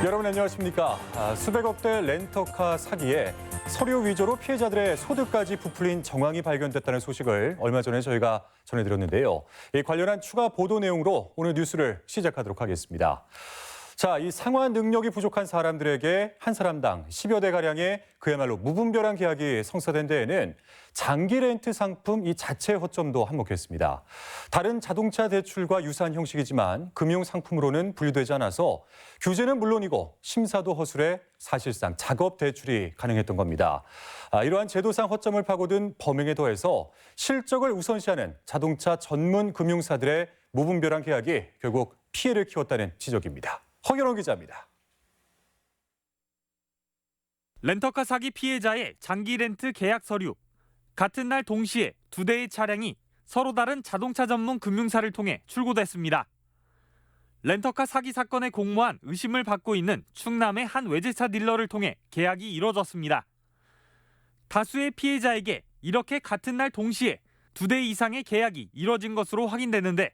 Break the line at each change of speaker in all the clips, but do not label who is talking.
여러분 안녕하십니까? 수백억대 렌터카 사기에 서류 위조로 피해자들의 소득까지 부풀린 정황이 발견됐다는 소식을 얼마 전에 저희가 전해드렸는데요. 이 관련한 추가 보도 내용으로 오늘 뉴스를 시작하도록 하겠습니다. 자, 이 상환 능력이 부족한 사람들에게 한 사람당 10여 대가량의 그야말로 무분별한 계약이 성사된 데에는 장기 렌트 상품 이 자체 허점도 한몫했습니다. 다른 자동차 대출과 유사한 형식이지만 금융 상품으로는 분류되지 않아서 규제는 물론이고 심사도 허술해 사실상 작업 대출이 가능했던 겁니다. 이러한 제도상 허점을 파고든 범행에 더해서 실적을 우선시하는 자동차 전문 금융사들의 무분별한 계약이 결국 피해를 키웠다는 지적입니다. 허경영 기자입니다.
렌터카 사기 피해자의 장기 렌트 계약 서류. 같은 날 동시에 두 대의 차량이 서로 다른 자동차 전문 금융사를 통해 출고됐습니다. 렌터카 사기 사건에 공모한 의심을 받고 있는 충남의 한 외제차 딜러를 통해 계약이 이뤄졌습니다. 다수의 피해자에게 이렇게 같은 날 동시에 두 대 이상의 계약이 이뤄진 것으로 확인되는데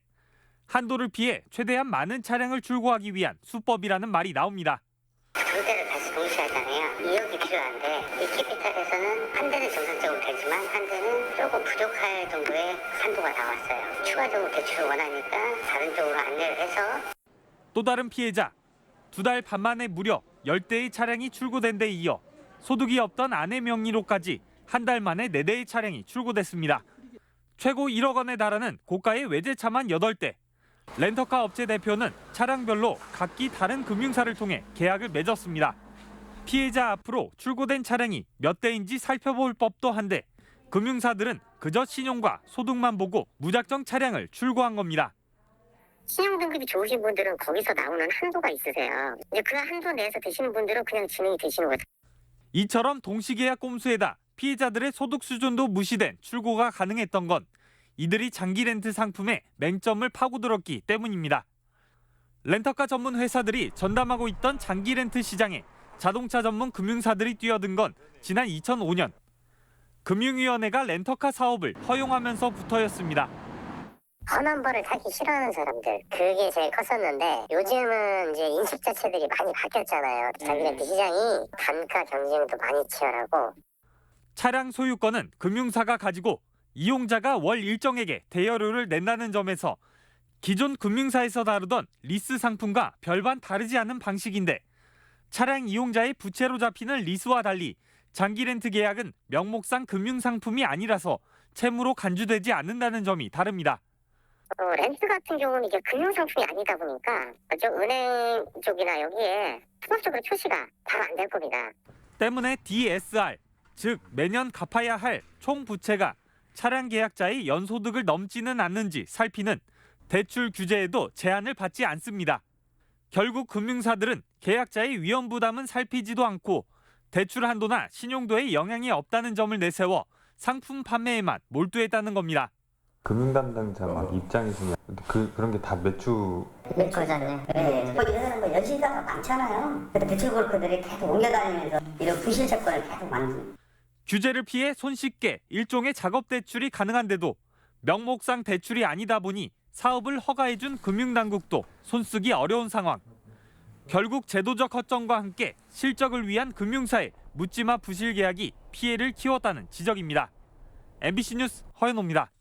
한도를 피해 최대한 많은 차량을 출고하기 위한 수법이라는 말이 나옵니다.
두 대를 다시 동시에 하잖아요. 2억이 필요한데 이캐피탈에서는 한 대는 정상적으로 되지만 한 대는 조금 부족할 정도의 한도가 나왔어요. 추가적으로 대출을 원하니까 다른 쪽으로 안내를 해서.
또 다른 피해자, 두 달 반 만에 무려 10대의 차량이 출고된 데 이어 소득이 없던 아내 명의로까지 한 달 만에 4대의 차량이 출고됐습니다. 최고 1억 원에 달하는 고가의 외제차만 8대. 렌터카 업체 대표는 차량별로 각기 다른 금융사를 통해 계약을 맺었습니다. 피해자 앞으로 출고된 차량이 몇 대인지 살펴볼 법도 한데 금융사들은 그저 신용과 소득만 보고 무작정 차량을 출고한 겁니다.
신용 등급이 좋으신 분들은 거기서 나오는 한도가 있으세요. 이제 그 한도 내에서 되시는 분들은 그냥 진행이 되시는 거죠.
이처럼 동시계약 꼼수에다 피해자들의 소득 수준도 무시된 출고가 가능했던 건 이들이 장기 렌트 상품에 맹점을 파고들었기 때문입니다. 렌터카 전문 회사들이 전담하고 있던 장기 렌트 시장에 자동차 전문 금융사들이 뛰어든 건 지난 2005년. 금융위원회가 렌터카 사업을 허용하면서부터였습니다.
험한 벌을 타기 싫어하는 사람들, 그게 제일 컸었는데 요즘은 이제 인식 자체들이 많이 바뀌었잖아요. 장기 렌트 시장이 단가 경쟁도 많이 치열하고.
차량 소유권은 금융사가 가지고 이용자가 월 일정액의 대여료를 낸다는 점에서 기존 금융사에서 다루던 리스 상품과 별반 다르지 않은 방식인데 차량 이용자의 부채로 잡히는 리스와 달리 장기 렌트 계약은 명목상 금융상품이 아니라서 채무로 간주되지 않는다는 점이 다릅니다.
렌트 같은 경우는 이게 금융상품이 아니다 보니까 저 은행 쪽이나 여기에 통합적으로 표시가 바로 안 될 겁니다.
때문에 DSR, 즉 매년 갚아야 할 총 부채가 차량 계약자의 연소득을 넘지는 않는지 살피는 대출 규제에도 제한을 받지 않습니다. 결국 금융사들은 계약자의 위험 부담은 살피지도 않고 대출 한도나 신용도에 영향이 없다는 점을 내세워 상품 판매에만 몰두했다는 겁니다.
금융 담당자 입장에서는 그런 게 다
매출잖아요. 네.
이 회사는 뭐 연신자가 많잖아요. 대출 브로커들이 계속 옮겨다니면서 이런 부실 채권을 계속 만드는.
규제를 피해 손쉽게 일종의 작업 대출이 가능한데도 명목상 대출이 아니다 보니 사업을 허가해준 금융당국도 손쓰기 어려운 상황. 결국 제도적 허점과 함께 실적을 위한 금융사의 묻지마 부실 계약이 피해를 키웠다는 지적입니다. MBC 뉴스 허연호입니다.